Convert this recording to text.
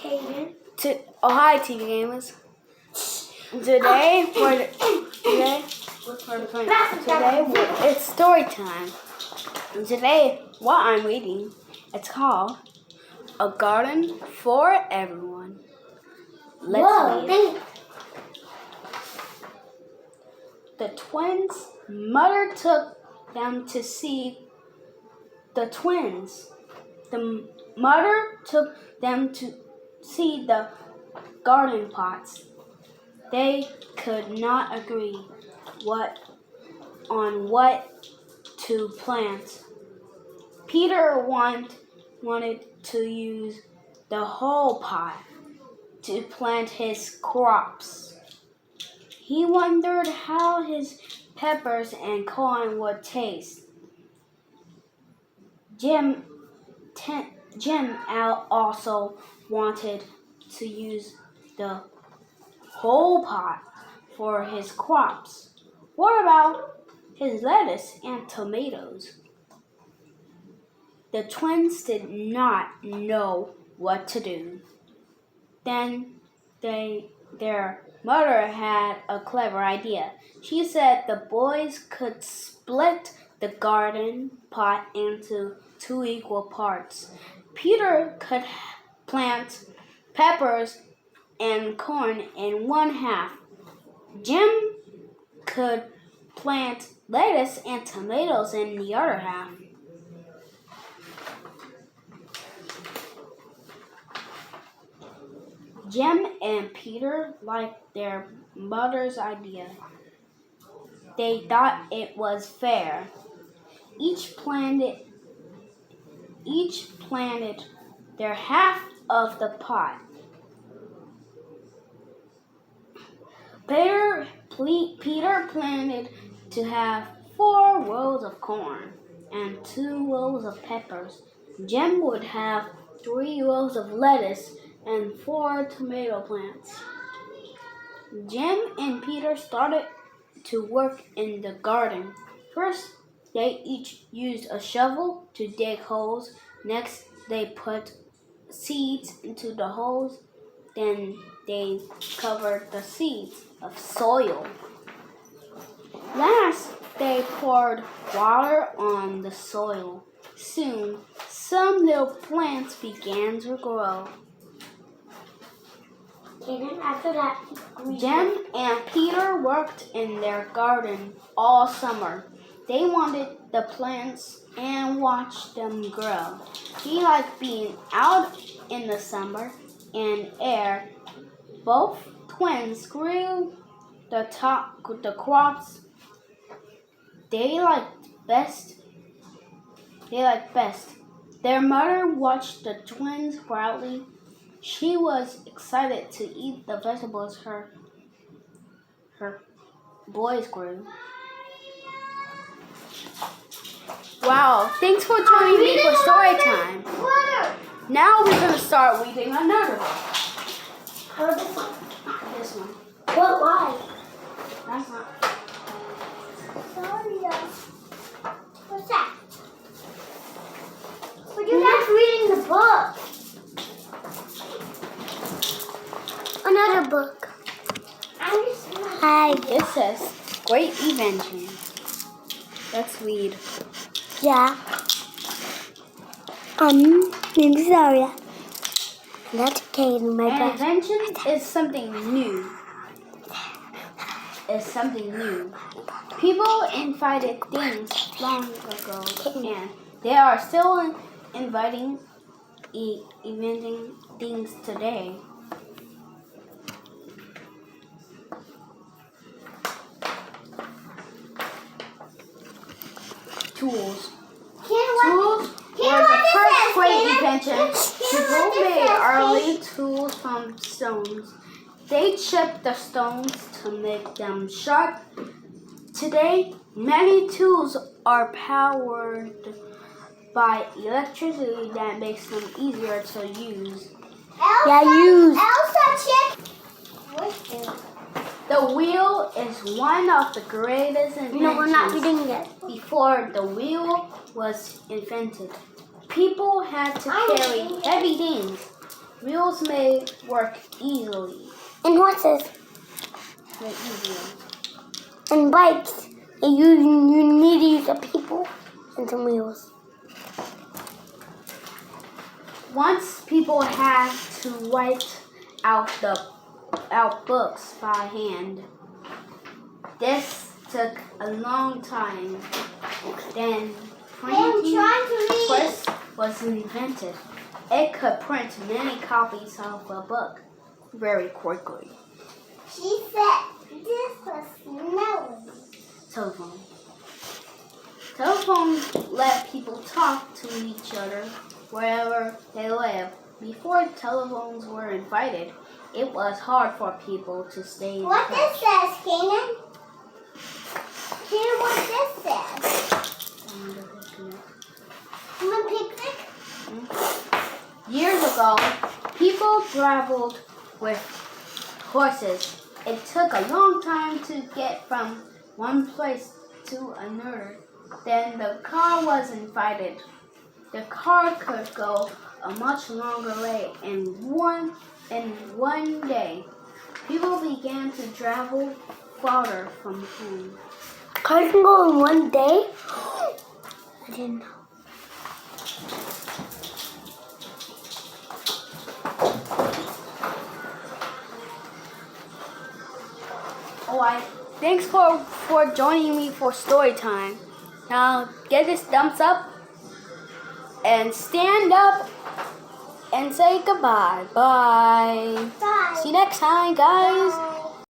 Hi, TV gamers. Today it's story time. And today, what I'm reading, it's called A Garden for Everyone. Let's read. The twins' mother took them to see the twins. The mother took them to see the garden pots. They could not agree on what to plant. Peter wanted to use the whole pot to plant his crops. He wondered how his peppers and corn would taste. Jim also wanted to use the whole pot for his crops. What about his lettuce and tomatoes? The twins did not know what to do. Then their mother had a clever idea. She said the boys could split the garden pot into 2 equal parts. Peter could plant peppers and corn in one half. Jim could plant lettuce and tomatoes in the other half. Jim and Peter liked their mother's idea. They thought it was fair. Each planted their half of the pot. Peter planned to have 4 rows of corn and 2 rows of peppers. Jim would have 3 rows of lettuce and 4 tomato plants. Jim and Peter started to work in the garden. First, they each used a shovel to dig holes. Next, they put seeds into the holes. Then they covered the seeds of soil. Last, they poured water on the soil. Soon, some little plants began to grow. After that, Jim and Peter worked in their garden all summer. They wanted the plants and watched them grow. He liked being out in the summer and air. Both twins grew the crops they liked best. Their mother watched the twins proudly. She was excited to eat the vegetables her boys grew. Wow, thanks for joining me for story time. Now we're going to start reading another book. This one. What? Why? That's not. Sorry. What's that? But you're not reading the book. Another book. Hi. It says Great Invention. Let's read. Yeah. Name is Aria. That's Kate, my An best. invention is something new. People invented things long ago, and they are still inventing things today. Tools. Tools were the first great invention. People made early tools from stones. They chipped the stones to make them sharp. Today, many tools are powered by electricity that makes them easier to use. Elsa, check. The wheel is one of the greatest inventions. No, we're not reading it. Before the wheel was invented, people had to carry heavy things. Wheels may work easily. And horses. Very easily. And bikes. You need to use the people and some wheels. Once people had to write out books by hand. This took a long time. Then printing press was invented. It could print many copies of a book very quickly. She said this was smelly. Telephone. Telephones let people talk to each other wherever they live. Before telephones were invented, it was hard for people to stay in What touch. this says, Kanan? Hear what this says. On picnic? Years ago, people traveled with horses. It took a long time to get from one place to another. Then the car was invented. The car could go a much longer way in one day. People began to travel farther from home. Car can go in one day? I didn't know. Thanks for joining me for story time. Now get this thumbs up and stand up and say goodbye. Bye. Bye. See you next time, guys. Bye.